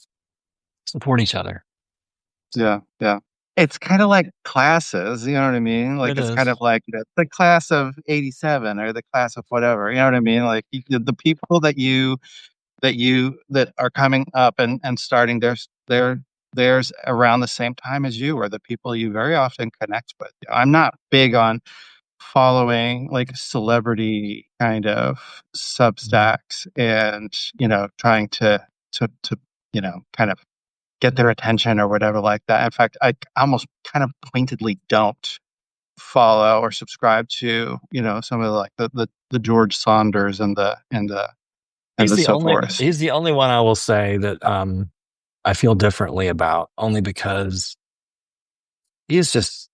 support each other. yeah, yeah. It's kind of like classes, you know what I mean? Like It it's kind of is. like the class of '87 or the class of whatever, you know what I mean? Like the people that are coming up and starting theirs around the same time as you are the people you very often connect with. I'm not big on following like celebrity kind of Mhm. substacks and trying to kind of get their attention or whatever like that. In fact, I almost kind of pointedly don't follow or subscribe to some of the George Saunders and the so forth. He's the only one I will say that I feel differently about, only because he's just,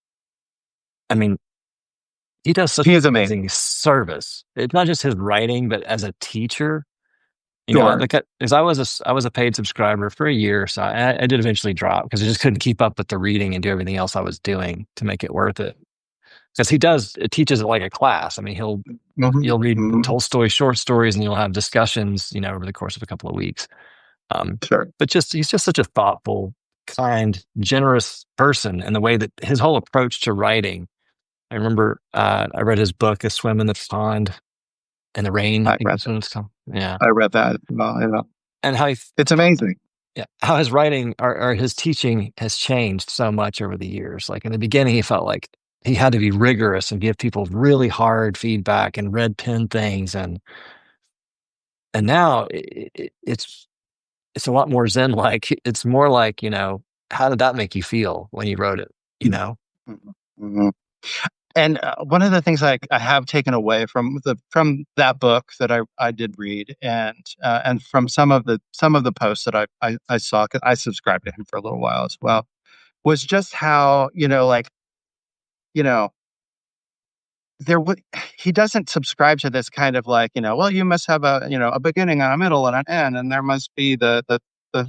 I mean, he does such He an is amazing. amazing service. It's not just his writing, but as a teacher, Sure. because I was a paid subscriber for a year, so I did eventually drop because I just couldn't keep up with the reading and do everything else I was doing to make it worth it. Because it teaches it like a class. I mean, Hmm. you'll read Hmm. Tolstoy short stories and you'll have discussions, over the course of a couple of weeks. Um, Sure. but he's just such a thoughtful, kind, generous person, and the way that his whole approach to writing. I remember I read his book, A Swim in the Pond in the Rain, I I think read that's what it's called. Yeah. I read that as well. And It's amazing. yeah, how his writing or his teaching has changed so much over the years. Like in the beginning, he felt like he had to be rigorous and give people really hard feedback and red pen things. And now it's a lot more zen like. It's more like, how did that make you feel when you wrote it? You know? Mhm. Mhm. And one of the things I have taken away from that book that I did read, and from some of the posts that I saw, 'cause I subscribed to him for a little while as well, was just how like you know there would he doesn't subscribe to this kind of like, well, you must have a beginning and a middle and an end, and there must be the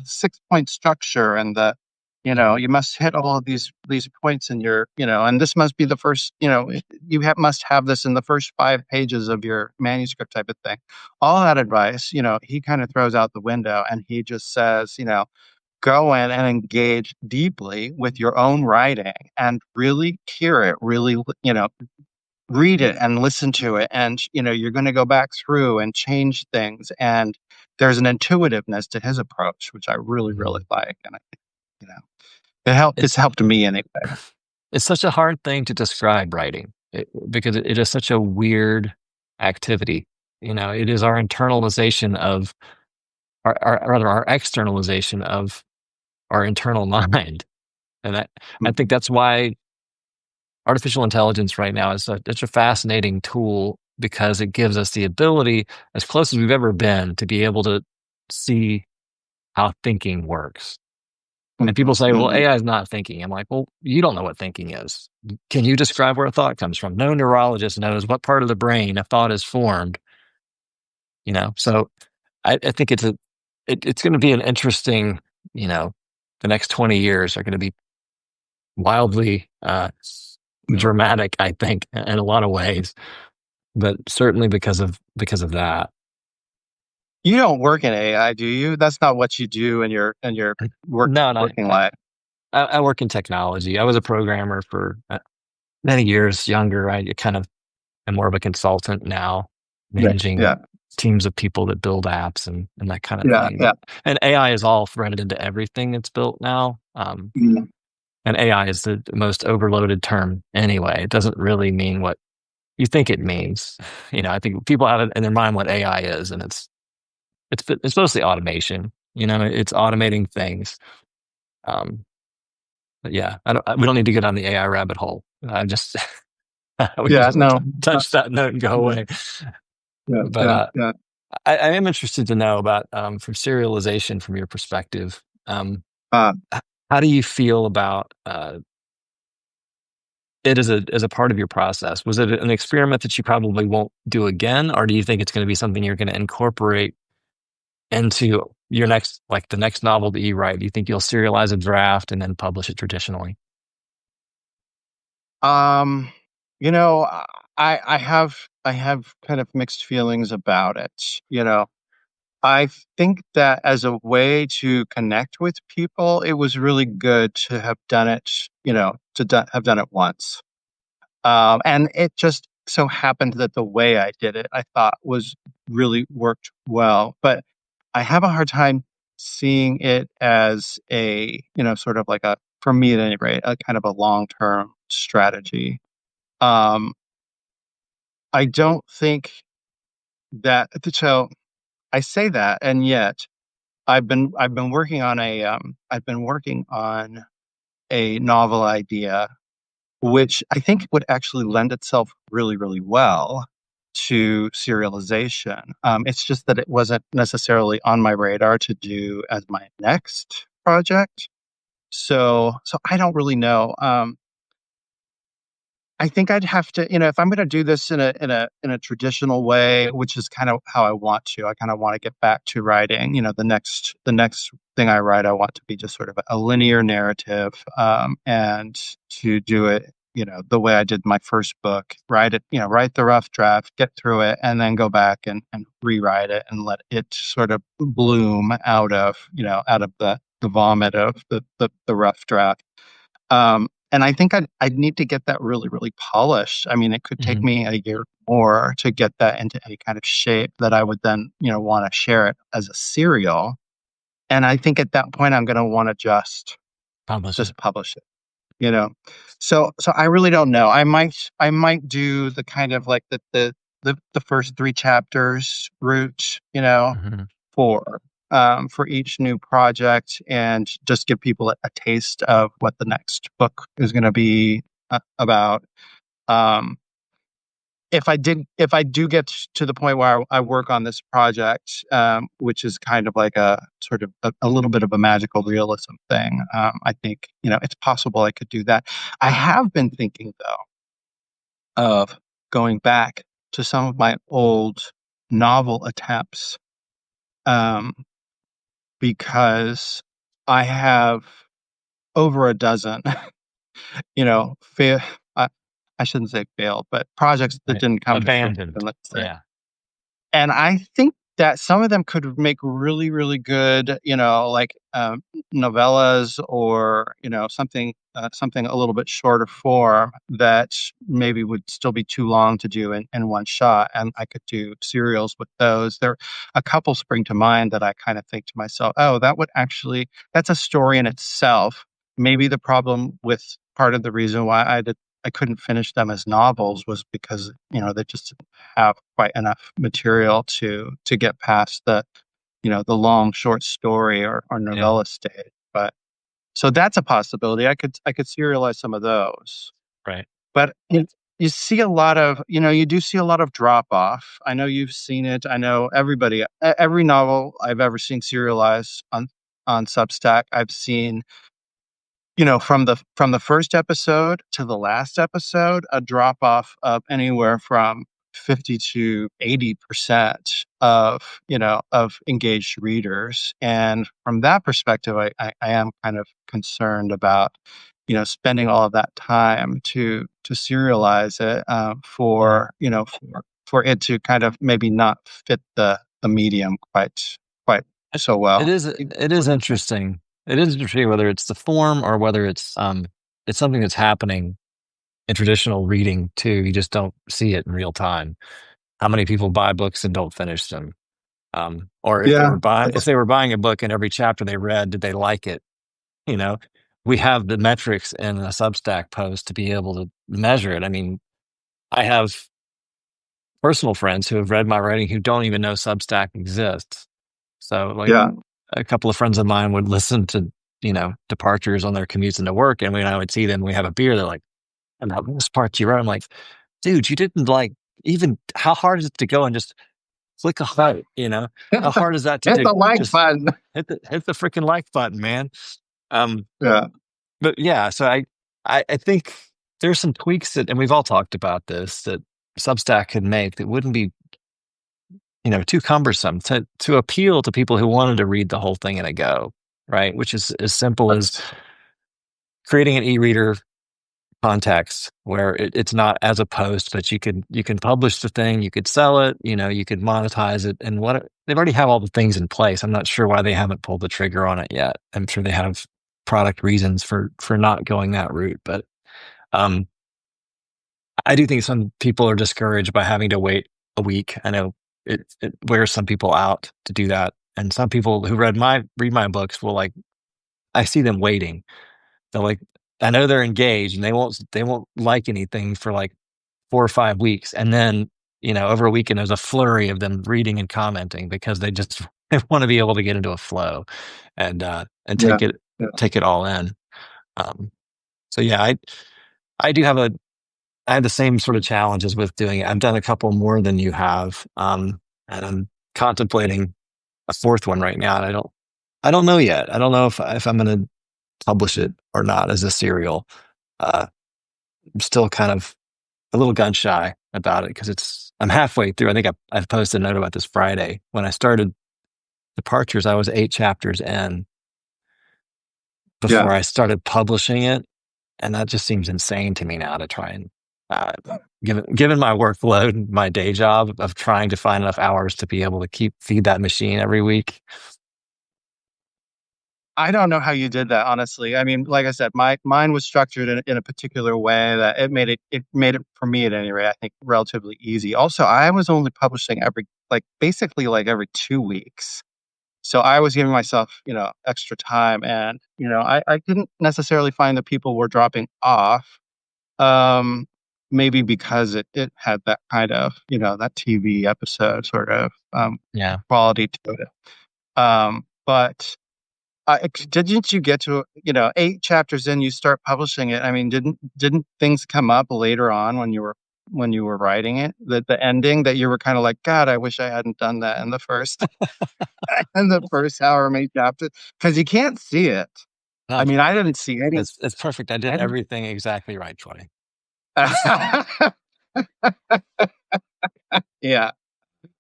6 point structure, and you must hit all of these points in your, and this must be the first, must have this in the first 5 pages of your manuscript type of thing. All that advice, he kind of throws out the window, and he just says, go in and engage deeply with your own writing and really hear it, really, read it and listen to it, and you're going to go back through and change things, and there's an intuitiveness to his approach which I really really Mhm. like, and I think it's It's helped me anyway. it's such a hard thing to describe writing because it is such a weird activity. It is our internalization of rather our externalization of our internal mind. And I think that's why artificial intelligence right now is such a fascinating tool, because it gives us the ability, as close as we've ever been, to be able to see how thinking works. And people Mhm, say, well, mhm. AI is not thinking. I'm like, well, you don't know what thinking is. Can you describe where a thought comes from? No neurologist knows what part of the brain a thought is formed, you know? So I think it's going to be an interesting, you know, the next 20 years are going to be wildly dramatic, I think, in a lot of ways, but certainly because of that. You don't work in AI, do you? That's not what you do in your work No, and working life. I work in technology. I was a programmer for many years younger. I kind of am more of a consultant now, Yeah, managing yeah, teams of people that build apps and that kind of yeah, thing. yeah. But and AI is all threaded into everything that's built now. Mhm. And AI is the most overloaded term anyway. It doesn't really mean what you think it means. You know, I think people have it in their mind what AI is, and it's mostly automation. You know, it's automating things. Um, but yeah, we don't need to get on the AI rabbit hole. I just we can Yeah, just no. touch that note and go Yeah, away. yeah, But yeah, yeah. I am interested to know about from serialization from your perspective. Uh, How do you feel about it as a part of your process? Was it an experiment that you probably won't do again, or do you think it's going to be something you're going to incorporate into your next, like the next novel that you write? Do you think you'll serialize a draft and then publish it traditionally? um, you know, I have kind of mixed feelings about it, you know. I think that as a way to connect with people, it was really good to have done it, you know, have done it once. And it just so happened that the way I did it, I thought was really worked well. But I have a hard time seeing it as a, you know, sort of like a, for me at any rate, a kind of a long term strategy. Um, I don't think that, so I say that, and yet I've been working on I've been working on a novel idea, which I think would actually lend itself really, really well to serialization. It's just that it wasn't necessarily on my radar to do as my next project. So I don't really know. I think I'd have to, you know, if I'm going to do this in a traditional way, which is kind of how I want to. I kind of want to get back to writing. You know, the next thing I write, I want to be just sort of a linear narrative, and to do it, you know, the way I did my first book. Write it, you know, write the rough draft, get through it, and then go back and rewrite it and let it sort of bloom out of, you know, out of the vomit of the rough draft. And I think I'd need to get that really, really polished. I mean, it could take Hmm. me a year more to get that into any kind of shape that I would then, you know, want to share it as a serial. And I think at that point, I'm going to want to Publish it. just publish it, you know. So I really don't know. I might do the kind of like the first three chapters route, you know, Hmm. for for each new project and just give people a taste of what the next book is going to be about. Um, if I do get to the point where I work on this project, which is kind of like a sort of a little bit of a magical realism thing, I think, you know, it's possible I could do that. I have been thinking though of going back to some of my old novel attempts, um, because I have over a dozen, you know, I, I shouldn't say failed, but projects that Right. didn't come to fruition, Abandoned. let's say. Yeah. And I think that some of them could make really, really good, you know, like, novellas or, you know, something a little bit shorter form that maybe would still be too long to do in one shot, and I could do serials with those. There a couple spring to mind that I kinda think to myself, "Oh, that would actually that's a story in itself." Maybe the problem with part of the reason why I couldn't finish them as novels was because, you know, they just didn't have quite enough material to get past the, you know, the long short story or Yeah. novella stage. But so that's a possibility. I could serialize some of those. Right. But you see a lot of, you know, you do see a lot of drop off. I know you've seen it. I know everybody, every novel I've ever seen serialized on Substack, I've seen, from the first episode to the last episode, a drop off of anywhere from 50 to 80% of engaged readers. And from that perspective, I am kind of concerned about, spending all of that time to serialize it, for it to kind of maybe not fit the medium quite It, so it well. is it is interesting. It is interesting whether it's the form or whether it's something that's happening in traditional reading too. You just don't see it in real time. How many people buy books and don't finish them? Or Yeah, if they were buying a book and every chapter they read, did they like it? You know, we have the metrics in a Substack post to be able to measure it. I mean, I have personal friends who have read my writing who don't even know Substack exists. So, like, yeah, a couple of friends of mine would listen to, departures on their commutes into work. And when I would see them, we have a beer, they're like, and that this part you wrote, I'm like, dude, you didn't like even how hard is it to go and just click a heart, hit how the hard is that to hit do? the like Just button. hit the freaking like button, man. Um, Yeah. but yeah, so I think there's some tweaks that, and we've all talked about this, that Substack could make that wouldn't be, too cumbersome to appeal to people who wanted to read the whole thing in a go, right? Which is as simple as creating an e-reader context where it's not as a post, but you can publish the thing, you could sell it, you could monetize it, and they've already have all the things in place. I'm not sure why they haven't pulled the trigger on it yet. I'm sure they have product reasons for not going that route, but um, I do think some people are discouraged by having to wait a week. I know it wears some people out to do that, and some people who read my books will like. I see them waiting. They're like, I know they're engaged, and they won't like anything for like 4 or 5 weeks, and then over a weekend there's a flurry of them reading and commenting because they just they want to be able to get into a flow and Yeah. Yeah. take it all in. Um, so yeah, I do have a I have the same sort of challenges with doing it. I've done a couple more than you have, and I'm contemplating a fourth one right now. And I don't know yet. I don't know if I'm going to publish it or not as a serial. Uh, I'm still kind of a little gun shy about it because I'm halfway through. I think I've posted a note about this Friday. When I started Departures, I was 8 chapters in Yeah. before I started publishing it, and that just seems insane to me now to try and uh, given my workload, my day job of trying to find enough hours to be able to feed that machine every week. I don't know how you did that, honestly. I mean, like I said, mine was structured in a particular way that it made it for me at any rate, I think, relatively easy. Also, I was only publishing basically like every 2 weeks. So I was giving myself, extra time, and I didn't necessarily find that people were dropping off. Um, Maybe because it had that kind of, that TV episode sort of Yeah. quality to it. But didn't you get to, 8 chapters in, you start publishing it? I mean, didn't things come up later on when you were writing it? The ending that you were kind of like, God, I wish I hadn't done that in the first in the first however many chapters, because you can't see it. No, I mean, I didn't see any. it's perfect. I did I didn't. everything exactly right, Troy. Yeah,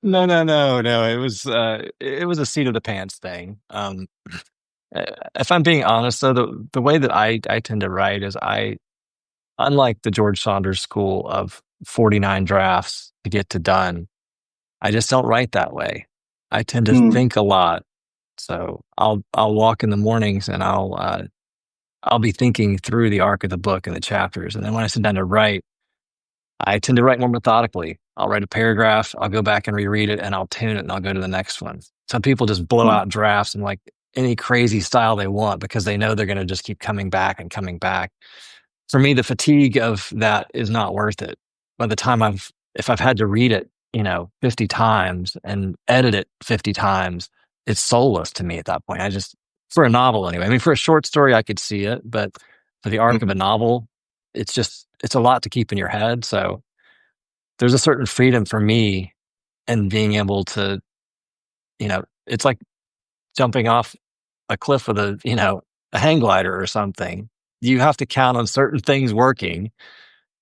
No, no, no, no. It was a seat of the pants thing. Uh, if I'm being honest, though, the way that I tend to write is unlike the George Saunders school of 49 drafts to get to done, I just don't write that way. I tend to mm, think a lot. So I'll walk in the mornings and I'll be thinking through the arc of the book and the chapters. And then when I sit down to write, I tend to write more methodically. I'll write a paragraph, I'll go back and reread it, and I'll tune it, and I'll go to the next one. Some people just blow mm, out drafts in like any crazy style they want because they know they're going to just keep coming back and coming back. For me, the fatigue of that is not worth it. By the time if I've had to read it, 50 times and edit it 50 times, it's soulless to me at that point. For a novel anyway. I mean, for a short story, I could see it, but for the arc of a mhm. novel, it's a lot to keep in your head. So there's a certain freedom for me in being able to, it's like jumping off. a cliff with a, a hang glider or something. You have to count on certain things working,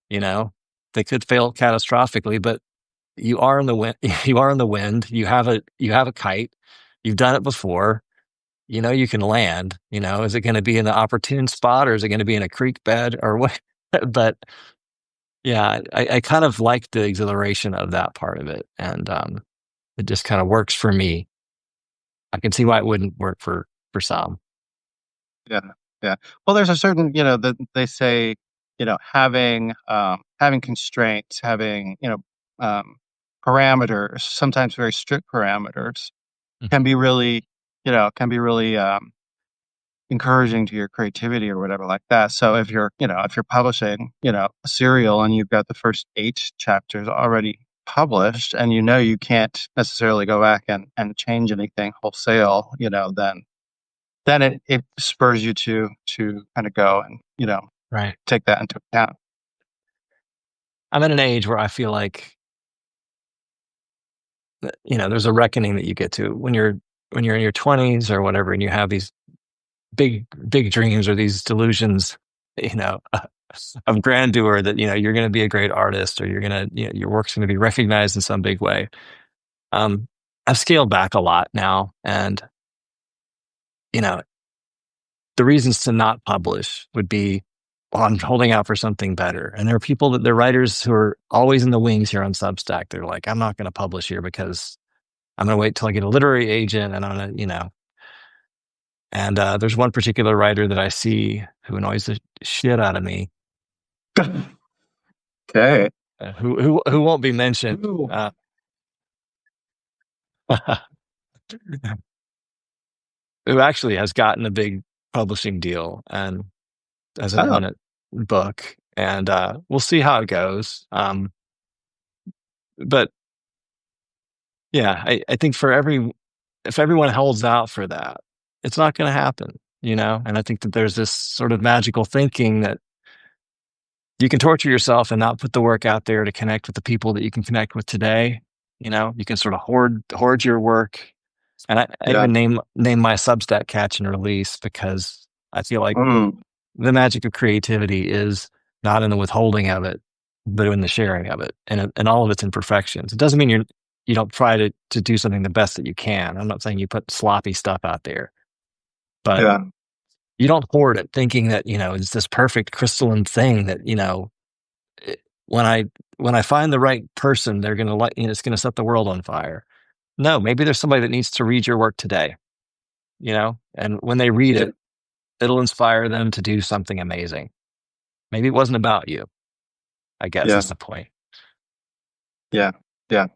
you know. They could fail catastrophically, but you are in the wind, you are in the wind, you have a kite, you've done it before, you can land, is it going to be in the opportune spot or is it going to be in a creek bed or what? But yeah, I kind of like the exhilaration of that part of it. And it just kind of works for me. I can see why it wouldn't work for some. Yeah, yeah. Well, there's a certain, that they say, having constraints, having, parameters, sometimes very strict parameters, can Mhm. be really, encouraging to your creativity or whatever like that. So if you're publishing, a serial and you've got the first 8 chapters already published and you can't necessarily go back and change anything wholesale, then it spurs you to kind of go and, Right. take that into account. I'm at an age where I feel like, there's a reckoning that you get to when you're in your 20s or whatever, and you have these big dreams or these delusions, you know, of grandeur that, you're going to be a great artist or your work's going to be recognized in some big way. Um, I've scaled back a lot now, and you know, the reasons to not publish would be, well, I'm holding out for something better. And there are people that they're writers who are always in the wings here on Substack. They're like, I'm not going to publish here because I'm going to wait till I get a literary agent, and I'm going to. And there's one particular writer that I see who annoys the shit out of me, Okay. who won't be mentioned, Ooh. who actually has gotten a big publishing deal and as an Oh, imminent book, and we'll see how it goes. But yeah, I think if everyone holds out for that, it's not going to happen, And I think that there's this sort of magical thinking that you can torture yourself and not put the work out there to connect with the people that you can connect with today. You can sort of hoard your work, and I yeah. even name my Substack catch and release because I feel like Mm, the magic of creativity is not in the withholding of it, but in the sharing of it, and all of its imperfections. It doesn't mean you don't try to do something the best that you can. I'm not saying you put sloppy stuff out there, but yeah. you don't hoard it thinking that it's this perfect crystalline thing that it- when I find the right person, they're gonna like it's gonna set the world on fire. No, maybe there's somebody that needs to read your work today, and when they read Yeah. it, it'll inspire them to do something amazing. Maybe it wasn't about you, I guess Yeah. is the point. Yeah. Yeah.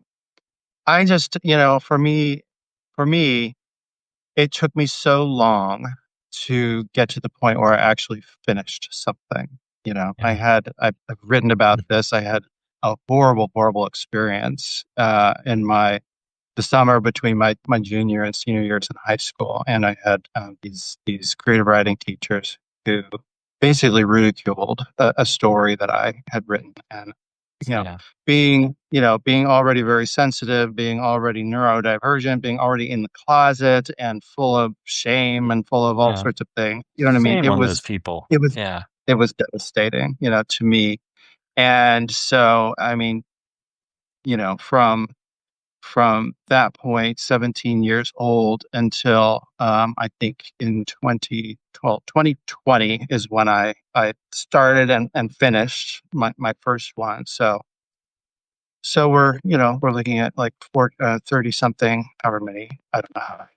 I just, for me, it took me so long to get to the point where I actually finished something. Yeah. I've written about this. I had a horrible, horrible experience in the summer between my junior and senior years in high school, and I had these creative writing teachers who basically ridiculed a story that I had written, and you know, Yeah. being already very sensitive, being already neurodivergent, being already in the closet and full of shame and full of all Yeah. sorts of things. You know what I mean? Shame on those people. It was Yeah. it was devastating, to me. And so, I mean, from that point, 17 years old until I think in 2020 is when I started and finished my first one. So we're looking at like 30 something, however many. I don't know how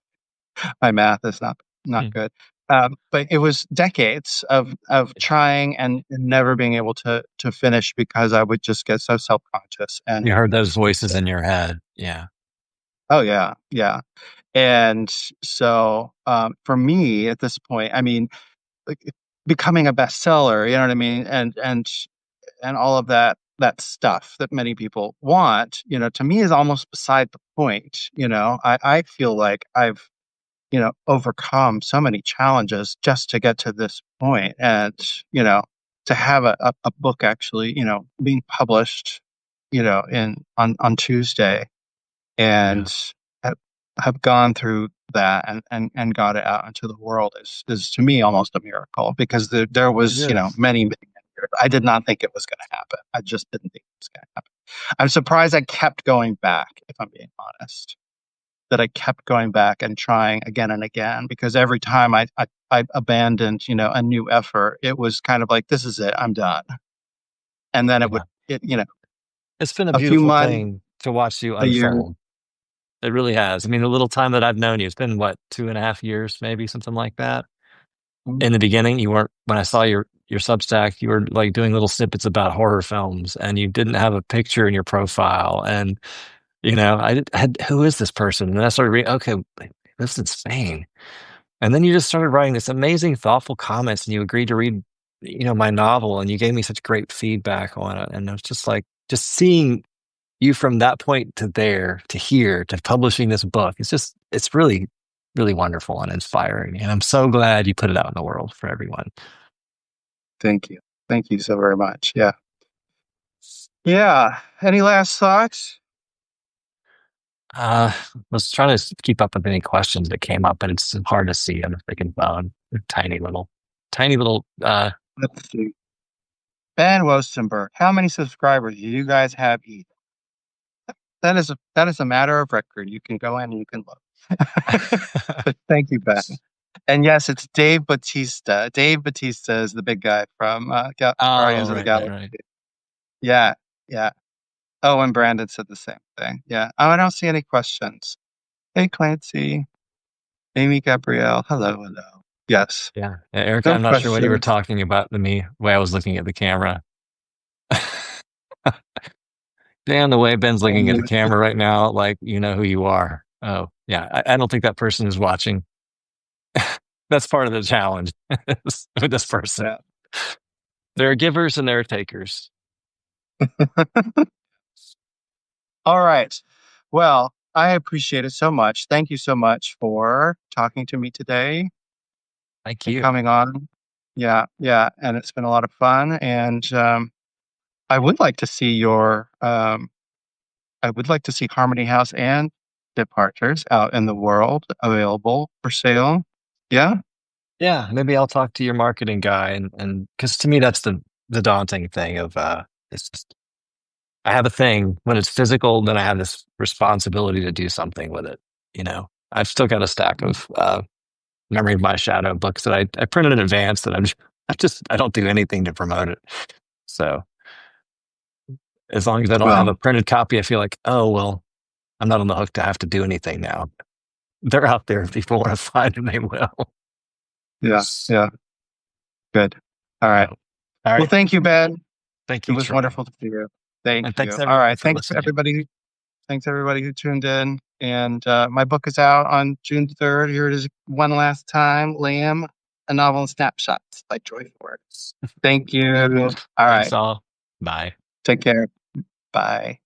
my math is not Hmm. good. But it was decades of Yeah. trying and never being able to finish because I would just get so self conscious You and heard those just voices in your head. Yeah. oh yeah, yeah. And so, for me at this point, I mean, like, becoming a bestseller, you know what I mean? And all of that stuff that many people want, to me is almost beside the point. I feel like I've, overcome so many challenges just to get to this point. And, you know, to have a book actually, being published, on Tuesday Yeah. and have gone through that and got it out into the world is to me almost a miracle because there It was, is. many, many years. I did not think it was going to happen. I just didn't think it was going to happen. I'm surprised I kept going back, if I'm being honest, that I kept going back and trying again and again because every time I abandoned, a new effort, it was kind of like, this is it, I'm done. And then Yeah. It's been a a few beautiful months, thing to watch you a year. unfold. It really has. I mean, the little time that I've known you, it's been what, 2.5 years, maybe something like that. Mm, In the beginning, you weren't, when I saw your Substack, you were like doing little snippets about horror films and you didn't have a picture in your profile. And, I had, who is this person? And I started reading, okay, he lives in Spain. And then you just started writing this amazing, thoughtful comments and you agreed to read, my novel and you gave me such great feedback on it. And it was just like, just seeing you from that point to there to here to publishing this book, it's really, really wonderful and inspiring. And I'm so glad you put it out in the world for everyone. Thank you. Thank you so very much. Yeah. Yeah. Any last thoughts? Was trying to keep up with any questions that came up, but it's hard to see on the freaking phone. They're tiny little. Let's see. Ben Wostenberg, how many subscribers do you guys have each? That is a matter of record. You can go in and you can look. But thank you, Ben. And yes, it's Dave Bautista. Dave Bautista is the big guy from Oh, Guardians of the right, right, Galaxy. right. Yeah, yeah. Oh, and Brandon said the same thing. Yeah. Oh, I don't see any questions. Hey, Clancy, Amy Gabrielle. Hello, hello. Yes. Yeah, Erica, No I'm not sure what you were questions. talking about to me the way I was looking at the camera. Damn, the way Ben's looking at the camera right now, like you know who you are. Oh, yeah, I don't think that person is watching. That's part of the challenge with this person. Yeah. There are givers and there are takers. All right. Well, I appreciate it so much. Thank you so much for talking to me today Thank and you. coming on. Yeah, yeah. And it's been a lot of fun. And I would like to see I would like to see Harmony House and Departures out in the world available for sale. Yeah. Yeah, maybe I'll talk to your marketing guy and because to me that's the daunting thing of it's just I have a thing when it's physical, then I have this responsibility to do something with it. I've still got a stack of Memory of My Shadow books that I printed in advance that I don't do anything to promote it. So as long as I don't have a Well, printed copy, I feel like, oh well, I'm not on the hook to have to do anything now. They're out there. If people want to find them, they will. yeah, yeah. Good. All right. So, all Well, right. thank you, Ben. Thank It you, was Troy. wonderful to see you. Thank And you. thanks All everyone right. for listening. Thanks everybody who tuned in. And my book is out on June 3rd. Here it is one last time. Lamb, a novel in snapshots by Joy Ford. Thank you. All Thanks right. all. Bye. Take care. Bye.